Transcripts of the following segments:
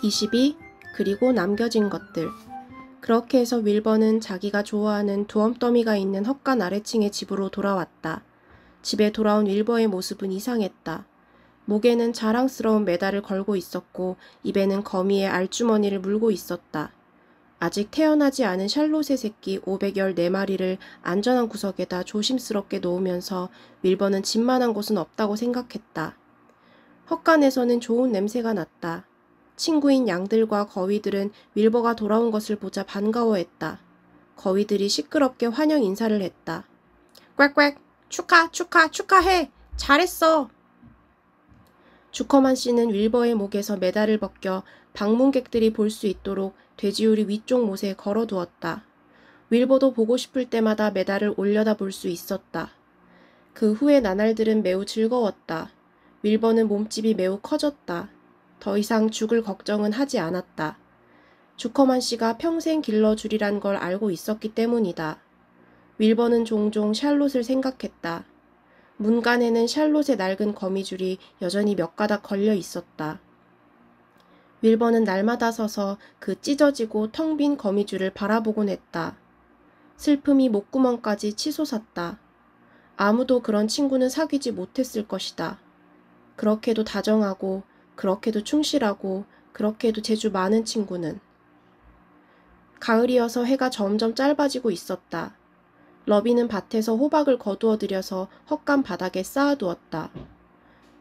22. 그리고 남겨진 것들. 그렇게 해서 윌버는 자기가 좋아하는 두엄더미가 있는 헛간 아래층의 집으로 돌아왔다. 집에 돌아온 윌버의 모습은 이상했다. 목에는 자랑스러운 메달을 걸고 있었고 입에는 거미의 알주머니를 물고 있었다. 아직 태어나지 않은 샬롯의 새끼 514마리를 안전한 구석에다 조심스럽게 놓으면서 윌버는 집만한 곳은 없다고 생각했다. 헛간에서는 좋은 냄새가 났다. 친구인 양들과 거위들은 윌버가 돌아온 것을 보자 반가워했다. 거위들이 시끄럽게 환영 인사를 했다. 꽥꽥! 축하해! 잘했어! 주커만 씨는 윌버의 목에서 메달을 벗겨 방문객들이 볼 수 있도록 돼지우리 위쪽 못에 걸어두었다. 윌버도 보고 싶을 때마다 메달을 올려다 볼 수 있었다. 그 후의 나날들은 매우 즐거웠다. 윌버는 몸집이 매우 커졌다. 더 이상 죽을 걱정은 하지 않았다. 주커만 씨가 평생 길러주리란 걸 알고 있었기 때문이다. 윌버는 종종 샬롯을 생각했다. 문간에는 샬롯의 낡은 거미줄이 여전히 몇 가닥 걸려 있었다. 윌버는 날마다 서서 그 찢어지고 텅 빈 거미줄을 바라보곤 했다. 슬픔이 목구멍까지 치솟았다. 아무도 그런 친구는 사귀지 못했을 것이다. 그렇게도 다정하고 그렇게도 충실하고 그렇게도 재주 많은 친구는. 가을이어서 해가 점점 짧아지고 있었다. 러비는 밭에서 호박을 거두어 들여서 헛간 바닥에 쌓아두었다.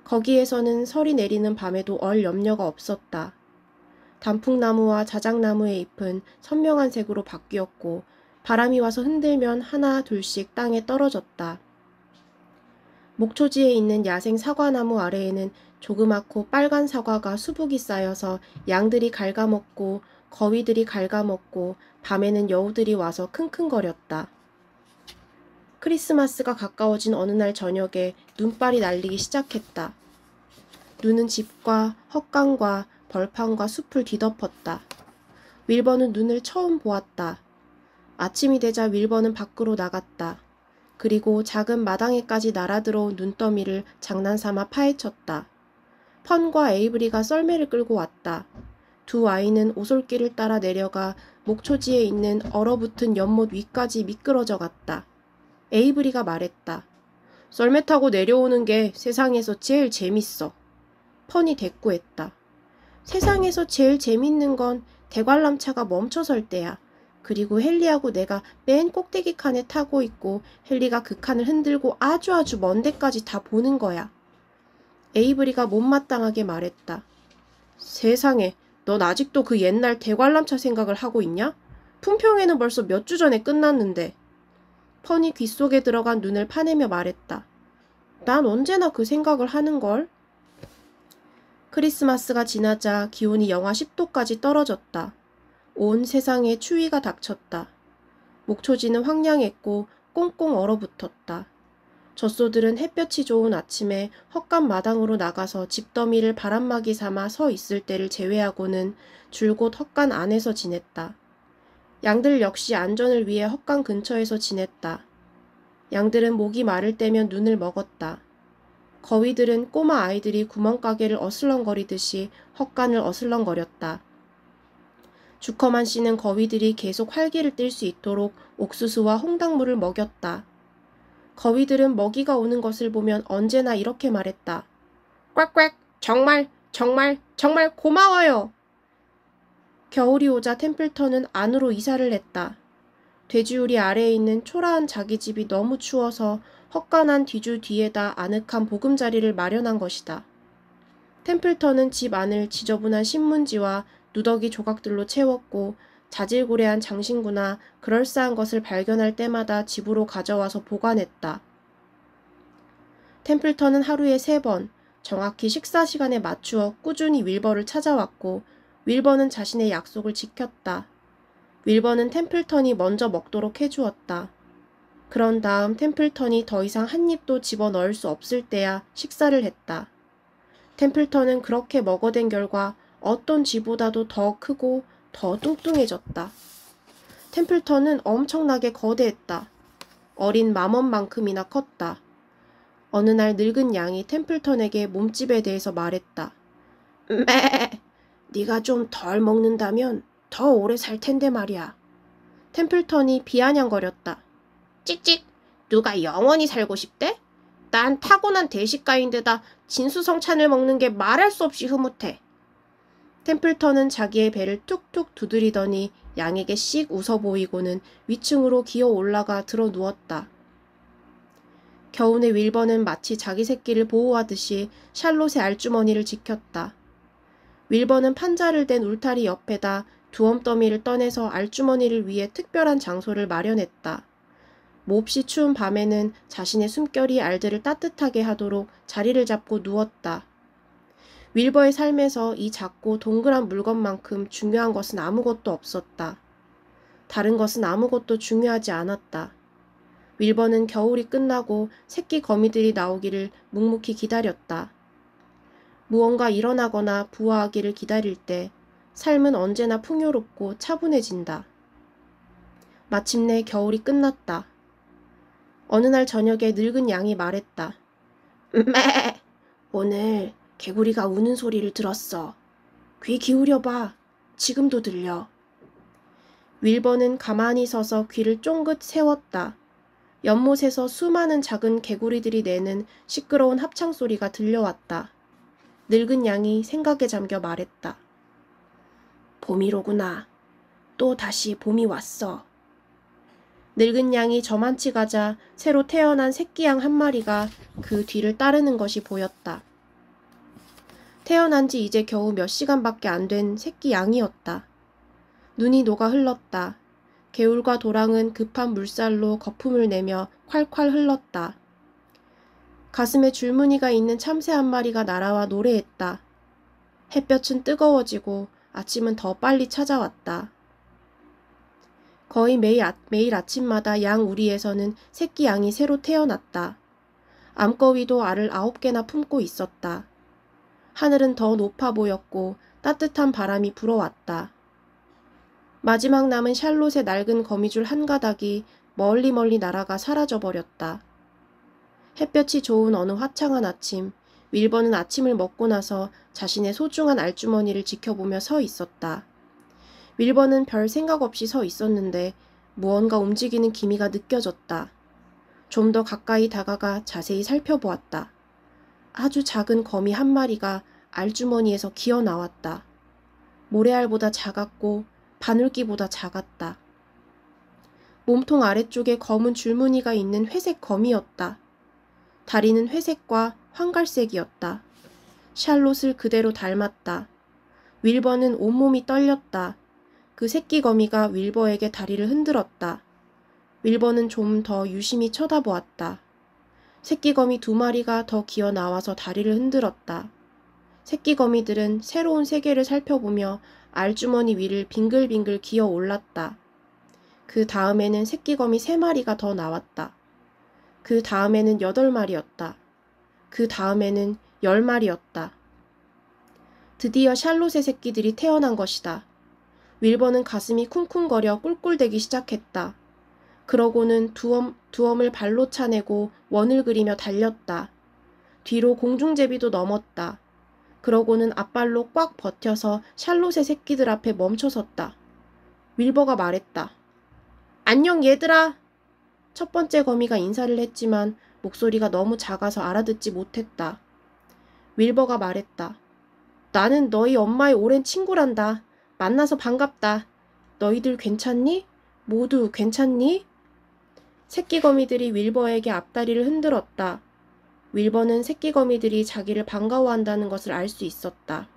거기에서는 설이 내리는 밤에도 얼 염려가 없었다. 단풍나무와 자작나무의 잎은 선명한 색으로 바뀌었고 바람이 와서 흔들면 하나 둘씩 땅에 떨어졌다. 목초지에 있는 야생 사과나무 아래에는 조그맣고 빨간 사과가 수북이 쌓여서 양들이 갉아먹고 거위들이 갉아먹고 밤에는 여우들이 와서 킁킁거렸다. 크리스마스가 가까워진 어느 날 저녁에 눈발이 날리기 시작했다. 눈은 집과 헛간과 벌판과 숲을 뒤덮었다. 윌버는 눈을 처음 보았다. 아침이 되자 윌버는 밖으로 나갔다. 그리고 작은 마당에까지 날아들어온 눈더미를 장난삼아 파헤쳤다. 펀과 에이브리가 썰매를 끌고 왔다. 두 아이는 오솔길을 따라 내려가 목초지에 있는 얼어붙은 연못 위까지 미끄러져 갔다. 에이브리가 말했다. 썰매 타고 내려오는 게 세상에서 제일 재밌어. 펀이 대꾸했다. 세상에서 제일 재밌는 건 대관람차가 멈춰설 때야. 그리고 헨리하고 내가 맨 꼭대기 칸에 타고 있고 헨리가 그 칸을 흔들고 아주 먼 데까지 다 보는 거야. 에이브리가 못마땅하게 말했다. 세상에, 넌 아직도 그 옛날 대관람차 생각을 하고 있냐? 품평회는 벌써 몇 주 전에 끝났는데. 펀이 귓속에 들어간 눈을 파내며 말했다. 난 언제나 그 생각을 하는걸. 크리스마스가 지나자 기온이 영하 10도까지 떨어졌다. 온 세상에 추위가 닥쳤다. 목초지는 황량했고 꽁꽁 얼어붙었다. 젖소들은 햇볕이 좋은 아침에 헛간 마당으로 나가서 집더미를 바람막이 삼아 서 있을 때를 제외하고는 줄곧 헛간 안에서 지냈다. 양들 역시 안전을 위해 헛간 근처에서 지냈다. 양들은 목이 마를 때면 눈을 먹었다. 거위들은 꼬마 아이들이 구멍가게를 어슬렁거리듯이 헛간을 어슬렁거렸다. 주커만 씨는 거위들이 계속 활기를 띨 수 있도록 옥수수와 홍당무를 먹였다. 거위들은 먹이가 오는 것을 보면 언제나 이렇게 말했다. 꽥꽥! 정말 고마워요! 겨울이 오자 템플턴은 안으로 이사를 했다. 돼지우리 아래에 있는 초라한 자기 집이 너무 추워서 헛간한 뒤줄 뒤에다 아늑한 보금자리를 마련한 것이다. 템플턴은 집 안을 지저분한 신문지와 누더기 조각들로 채웠고 자질구레한 장신구나 그럴싸한 것을 발견할 때마다 집으로 가져와서 보관했다. 템플턴은 하루에 3번, 정확히 식사 시간에 맞추어 꾸준히 윌버를 찾아왔고 윌버는 자신의 약속을 지켰다. 윌버는 템플턴이 먼저 먹도록 해주었다. 그런 다음 템플턴이 더 이상 한 입도 집어넣을 수 없을 때야 식사를 했다. 템플턴은 그렇게 먹어댄 결과 어떤 쥐보다도 더 크고 더 뚱뚱해졌다. 템플턴은 엄청나게 거대했다. 어린 맘원만큼이나 컸다. 어느 날 늙은 양이 템플턴에게 몸집에 대해서 말했다. 매! 네가 좀 덜 먹는다면 더 오래 살 텐데 말이야. 템플턴이 비아냥거렸다. 찍찍, 누가 영원히 살고 싶대? 난 타고난 대식가인데다 진수성찬을 먹는 게 말할 수 없이 흐뭇해. 템플턴은 자기의 배를 툭툭 두드리더니 양에게 씩 웃어 보이고는 위층으로 기어 올라가 들어 누웠다. 겨우내 윌버는 마치 자기 새끼를 보호하듯이 샬롯의 알주머니를 지켰다. 윌버는 판자를 댄 울타리 옆에다 두엄더미를 떠내서 알주머니를 위해 특별한 장소를 마련했다. 몹시 추운 밤에는 자신의 숨결이 알들을 따뜻하게 하도록 자리를 잡고 누웠다. 윌버의 삶에서 이 작고 동그란 물건만큼 중요한 것은 아무것도 없었다. 다른 것은 아무것도 중요하지 않았다. 윌버는 겨울이 끝나고 새끼 거미들이 나오기를 묵묵히 기다렸다. 무언가 일어나거나 부화하기를 기다릴 때 삶은 언제나 풍요롭고 차분해진다. 마침내 겨울이 끝났다. 어느 날 저녁에 늙은 양이 말했다. 매! 오늘 개구리가 우는 소리를 들었어. 귀 기울여봐. 지금도 들려. 윌버는 가만히 서서 귀를 쫑긋 세웠다. 연못에서 수많은 작은 개구리들이 내는 시끄러운 합창소리가 들려왔다. 늙은 양이 생각에 잠겨 말했다. 봄이로구나. 또 다시 봄이 왔어. 늙은 양이 저만치 가자 새로 태어난 새끼 양 한 마리가 그 뒤를 따르는 것이 보였다. 태어난 지 이제 겨우 몇 시간밖에 안 된 새끼 양이었다. 눈이 녹아 흘렀다. 개울과 도랑은 급한 물살로 거품을 내며 콸콸 흘렀다. 가슴에 줄무늬가 있는 참새 한 마리가 날아와 노래했다. 햇볕은 뜨거워지고 아침은 더 빨리 찾아왔다. 거의 매일 아침마다 양 우리에서는 새끼 양이 새로 태어났다. 암거위도 알을 9개나 품고 있었다. 하늘은 더 높아 보였고 따뜻한 바람이 불어왔다. 마지막 남은 샬롯의 낡은 거미줄 한 가닥이 멀리 날아가 사라져버렸다. 햇볕이 좋은 어느 화창한 아침, 윌버는 아침을 먹고 나서 자신의 소중한 알주머니를 지켜보며 서 있었다. 윌버는 별 생각 없이 서 있었는데 무언가 움직이는 기미가 느껴졌다. 좀 더 가까이 다가가 자세히 살펴보았다. 아주 작은 거미 한 마리가 알주머니에서 기어 나왔다. 모래알보다 작았고 바늘기보다 작았다. 몸통 아래쪽에 검은 줄무늬가 있는 회색 거미였다. 다리는 회색과 황갈색이었다. 샬롯을 그대로 닮았다. 윌버는 온몸이 떨렸다. 그 새끼 거미가 윌버에게 다리를 흔들었다. 윌버는 좀 더 유심히 쳐다보았다. 새끼 거미 2마리가 더 기어 나와서 다리를 흔들었다. 새끼 거미들은 새로운 세계를 살펴보며 알주머니 위를 빙글빙글 기어 올랐다. 그 다음에는 새끼 거미 3마리가 더 나왔다. 그 다음에는 8마리였다. 그 다음에는 10마리였다. 드디어 샬롯의 새끼들이 태어난 것이다. 윌버는 가슴이 쿵쿵거려 꿀꿀대기 시작했다. 그러고는 두엄을 발로 차내고 원을 그리며 달렸다. 뒤로 공중제비도 넘었다. 그러고는 앞발로 꽉 버텨서 샬롯의 새끼들 앞에 멈춰섰다. 윌버가 말했다. 안녕 얘들아. 첫 번째 거미가 인사를 했지만 목소리가 너무 작아서 알아듣지 못했다. 윌버가 말했다. 나는 너희 엄마의 오랜 친구란다. 만나서 반갑다. 너희들 괜찮니? 모두 괜찮니? 새끼 거미들이 윌버에게 앞다리를 흔들었다. 윌버는 새끼 거미들이 자기를 반가워한다는 것을 알 수 있었다.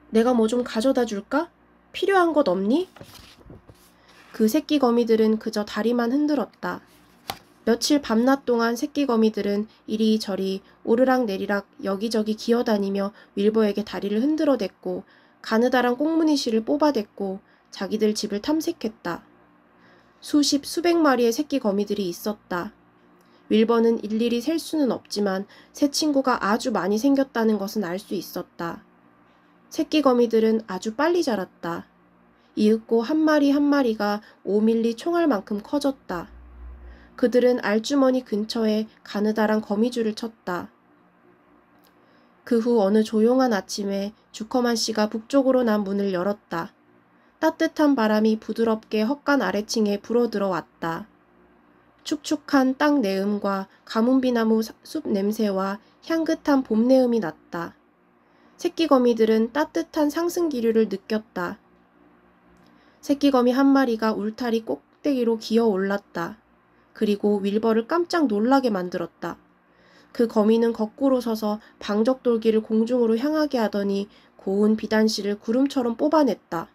내가 뭐 좀 가져다 줄까? 필요한 것 없니? 그 새끼 거미들은 그저 다리만 흔들었다. 며칠 밤낮 동안 새끼 거미들은 이리저리 오르락내리락 여기저기 기어다니며 윌버에게 다리를 흔들어댔고 가느다란 꽁무니실을 뽑아댔고 자기들 집을 탐색했다. 수백 마리의 새끼 거미들이 있었다. 윌버는 일일이 셀 수는 없지만 새 친구가 아주 많이 생겼다는 것은 알 수 있었다. 새끼 거미들은 아주 빨리 자랐다. 이윽고 한 마리 한 마리가 5mm 총알만큼 커졌다. 그들은 알주머니 근처에 가느다란 거미줄을 쳤다. 그 후 어느 조용한 아침에 주커만 씨가 북쪽으로 난 문을 열었다. 따뜻한 바람이 부드럽게 헛간 아래층에 불어들어왔다. 축축한 땅 내음과 가문비나무 숲 냄새와 향긋한 봄 내음이 났다. 새끼거미들은 따뜻한 상승 기류를 느꼈다. 새끼거미 한 마리가 울타리 꼭대기로 기어 올랐다. 그리고 윌버를 깜짝 놀라게 만들었다. 그 거미는 거꾸로 서서 방적돌기를 공중으로 향하게 하더니 고운 비단실을 구름처럼 뽑아냈다.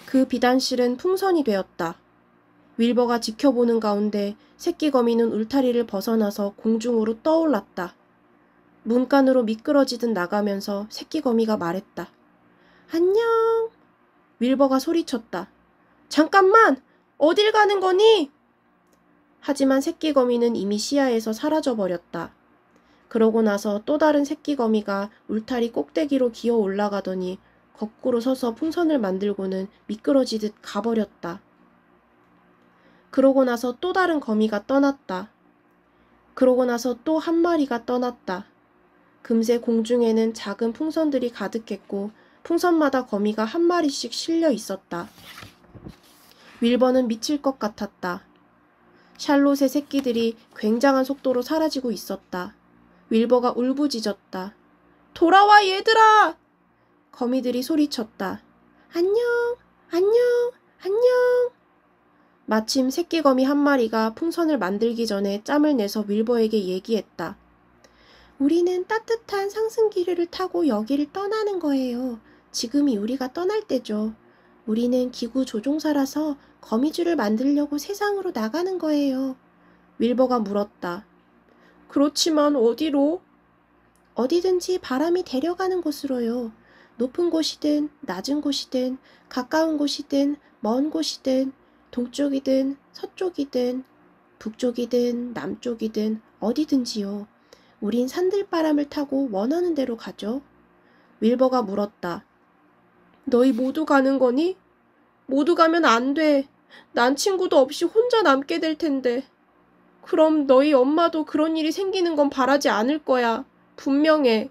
그 비단실은 풍선이 되었다. 윌버가 지켜보는 가운데 새끼거미는 울타리를 벗어나서 공중으로 떠올랐다. 문간으로 미끄러지듯 나가면서 새끼거미가 말했다. 안녕. 윌버가 소리쳤다. 잠깐만! 어딜 가는 거니? 하지만 새끼거미는 이미 시야에서 사라져버렸다. 그러고 나서 또 다른 새끼거미가 울타리 꼭대기로 기어 올라가더니 거꾸로 서서 풍선을 만들고는 미끄러지듯 가버렸다. 그러고 나서 또 다른 거미가 떠났다. 그러고 나서 또 한 마리가 떠났다. 금세 공중에는 작은 풍선들이 가득했고 풍선마다 거미가 한 마리씩 실려 있었다. 윌버는 미칠 것 같았다. 샬롯의 새끼들이 굉장한 속도로 사라지고 있었다. 윌버가 울부짖었다. 돌아와 얘들아! 거미들이 소리쳤다. 안녕, 안녕, 안녕. 마침 새끼거미 한 마리가 풍선을 만들기 전에 짬을 내서 윌버에게 얘기했다. 우리는 따뜻한 상승기류를 타고 여기를 떠나는 거예요. 지금이 우리가 떠날 때죠. 우리는 기구 조종사라서 거미줄을 만들려고 세상으로 나가는 거예요. 윌버가 물었다. 그렇지만 어디로? 어디든지 바람이 데려가는 곳으로요. 높은 곳이든 낮은 곳이든 가까운 곳이든 먼 곳이든 동쪽이든 서쪽이든 북쪽이든 남쪽이든 어디든지요. 우린 산들바람을 타고 원하는 대로 가죠. 윌버가 물었다. 너희 모두 가는 거니? 모두 가면 안 돼. 난 친구도 없이 혼자 남게 될 텐데. 그럼 너희 엄마도 그런 일이 생기는 건 바라지 않을 거야. 분명해.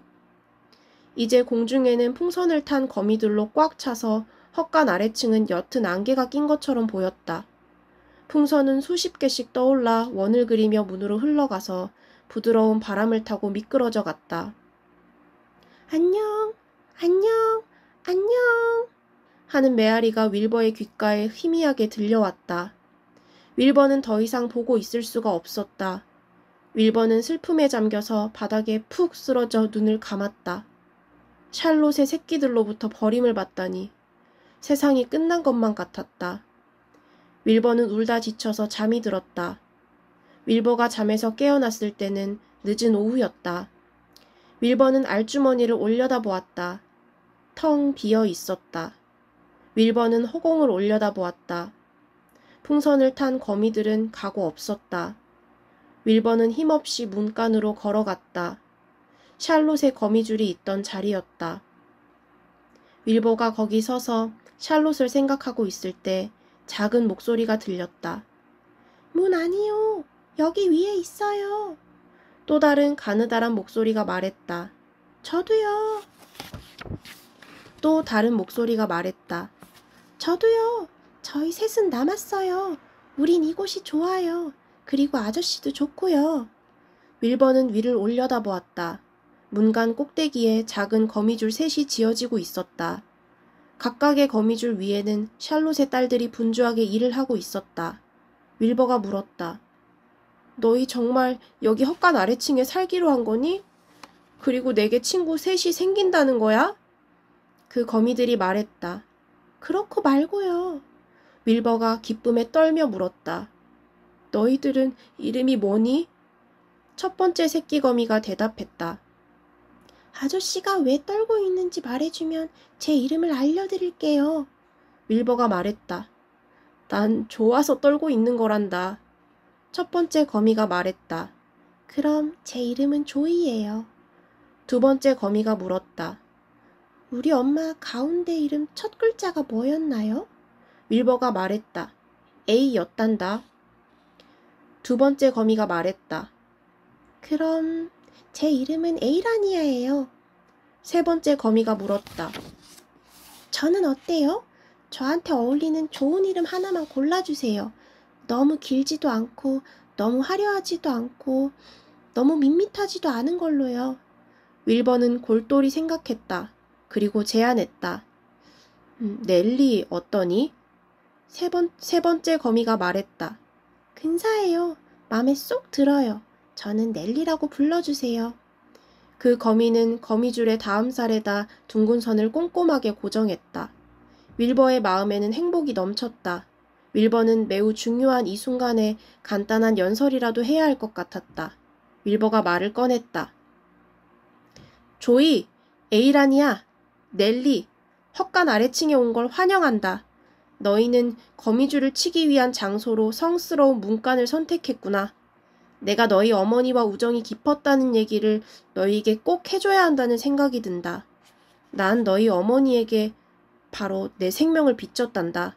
이제 공중에는 풍선을 탄 거미들로 꽉 차서 헛간 아래층은 옅은 안개가 낀 것처럼 보였다. 풍선은 수십 개씩 떠올라 원을 그리며 문으로 흘러가서 부드러운 바람을 타고 미끄러져 갔다. 안녕, 안녕, 안녕 하는 메아리가 윌버의 귓가에 희미하게 들려왔다. 윌버는 더 이상 보고 있을 수가 없었다. 윌버는 슬픔에 잠겨서 바닥에 푹 쓰러져 눈을 감았다. 샬롯의 새끼들로부터 버림을 받다니 세상이 끝난 것만 같았다. 윌버는 울다 지쳐서 잠이 들었다. 윌버가 잠에서 깨어났을 때는 늦은 오후였다. 윌버는 알주머니를 올려다보았다. 텅 비어 있었다. 윌버는 허공을 올려다보았다. 풍선을 탄 거미들은 가고 없었다. 윌버는 힘없이 문간으로 걸어갔다. 샬롯의 거미줄이 있던 자리였다. 윌버가 거기 서서 샬롯을 생각하고 있을 때 작은 목소리가 들렸다. 문 아니요. 여기 위에 있어요. 또 다른 가느다란 목소리가 말했다. 저도요. 또 다른 목소리가 말했다. 저도요. 저희 셋은 남았어요. 우린 이곳이 좋아요. 그리고 아저씨도 좋고요. 윌버는 위를 올려다보았다. 문간 꼭대기에 작은 거미줄 셋이 지어지고 있었다. 각각의 거미줄 위에는 샬롯의 딸들이 분주하게 일을 하고 있었다. 윌버가 물었다. 너희 정말 여기 헛간 아래층에 살기로 한 거니? 그리고 내게 친구 셋이 생긴다는 거야? 그 거미들이 말했다. 그렇고 말고요. 윌버가 기쁨에 떨며 물었다. 너희들은 이름이 뭐니? 첫 번째 새끼 거미가 대답했다. 아저씨가 왜 떨고 있는지 말해주면 제 이름을 알려드릴게요. 윌버가 말했다. 난 좋아서 떨고 있는 거란다. 첫 번째 거미가 말했다. 그럼 제 이름은 조이예요. 두 번째 거미가 물었다. 우리 엄마 가운데 이름 첫 글자가 뭐였나요? 윌버가 말했다. A였단다. 두 번째 거미가 말했다. 그럼 제 이름은 에이라니아예요. 세 번째 거미가 물었다. 저는 어때요? 저한테 어울리는 좋은 이름 하나만 골라주세요. 너무 길지도 않고 너무 화려하지도 않고 너무 밋밋하지도 않은 걸로요. 윌버는 골똘히 생각했다. 그리고 제안했다. 넬리 어떠니? 세 번째 거미가 말했다. 근사해요. 마음에 쏙 들어요. 저는 넬리라고 불러주세요. 그 거미는 거미줄의 다음 살에다 둥근 선을 꼼꼼하게 고정했다. 윌버의 마음에는 행복이 넘쳤다. 윌버는 매우 중요한 이 순간에 간단한 연설이라도 해야 할 것 같았다. 윌버가 말을 꺼냈다. 조이, 에이란이야, 넬리, 헛간 아래층에 온 걸 환영한다. 너희는 거미줄을 치기 위한 장소로 성스러운 문간을 선택했구나. 내가 너희 어머니와 우정이 깊었다는 얘기를 너희에게 꼭 해줘야 한다는 생각이 든다. 난 너희 어머니에게 바로 내 생명을 비쳤단다.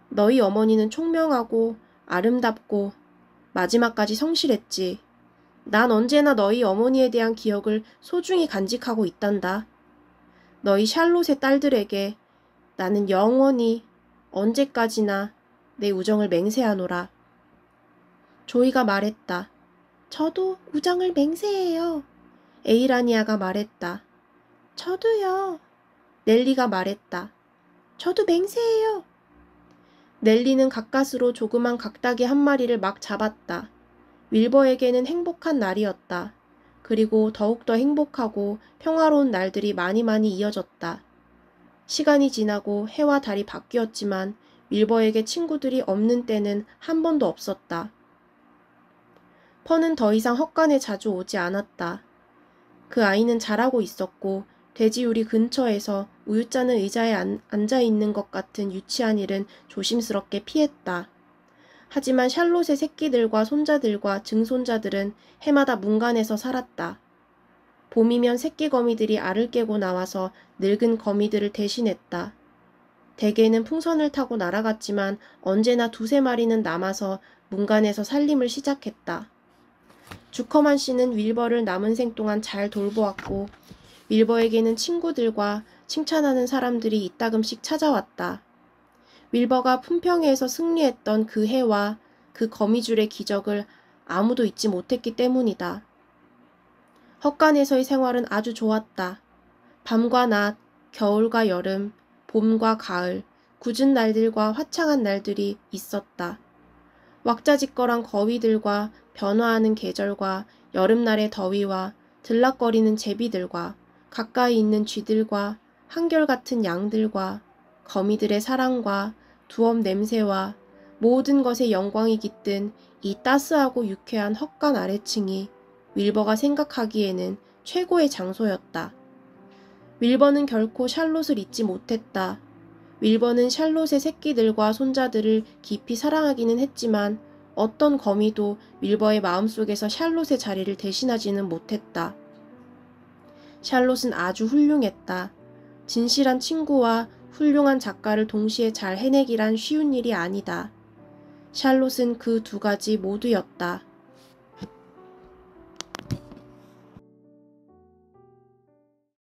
너희 어머니는 총명하고 아름답고 마지막까지 성실했지. 난 언제나 너희 어머니에 대한 기억을 소중히 간직하고 있단다. 너희 샬롯의 딸들에게 나는 영원히 언제까지나 내 우정을 맹세하노라. 조이가 말했다. 저도 우정을 맹세해요. 에이라니아가 말했다. 저도요. 넬리가 말했다. 저도 맹세해요. 넬리는 가까스로 조그만 각닭이 한 마리를 막 잡았다. 윌버에게는 행복한 날이었다. 그리고 더욱더 행복하고 평화로운 날들이 많이 이어졌다. 시간이 지나고 해와 달이 바뀌었지만 윌버에게 친구들이 없는 때는 한 번도 없었다. 펀은 더 이상 헛간에 자주 오지 않았다. 그 아이는 잘하고 있었고 돼지우리 근처에서 우유 짜는 의자에 앉아있는 것 같은 유치한 일은 조심스럽게 피했다. 하지만 샬롯의 새끼들과 손자들과 증손자들은 해마다 문간에서 살았다. 봄이면 새끼 거미들이 알을 깨고 나와서 늙은 거미들을 대신했다. 대개는 풍선을 타고 날아갔지만 언제나 두세 마리는 남아서 문간에서 살림을 시작했다. 주커만 씨는 윌버를 남은 생 동안 잘 돌보았고 윌버에게는 친구들과 칭찬하는 사람들이 이따금씩 찾아왔다. 윌버가 품평회에서 승리했던 그 해와 그 거미줄의 기적을 아무도 잊지 못했기 때문이다. 헛간에서의 생활은 아주 좋았다. 밤과 낮, 겨울과 여름, 봄과 가을, 굳은 날들과 화창한 날들이 있었다. 왁자지껄한 거위들과 변화하는 계절과 여름날의 더위와 들락거리는 제비들과 가까이 있는 쥐들과 한결같은 양들과 거미들의 사랑과 두엄 냄새와 모든 것에 영광이 깃든 이 따스하고 유쾌한 헛간 아래층이 윌버가 생각하기에는 최고의 장소였다. 윌버는 결코 샬롯을 잊지 못했다. 윌버는 샬롯의 새끼들과 손자들을 깊이 사랑하기는 했지만 어떤 거미도 윌버의 마음속에서 샬롯의 자리를 대신하지는 못했다. 샬롯은 아주 훌륭했다. 진실한 친구와 훌륭한 작가를 동시에 잘 해내기란 쉬운 일이 아니다. 샬롯은 그 두 가지 모두였다.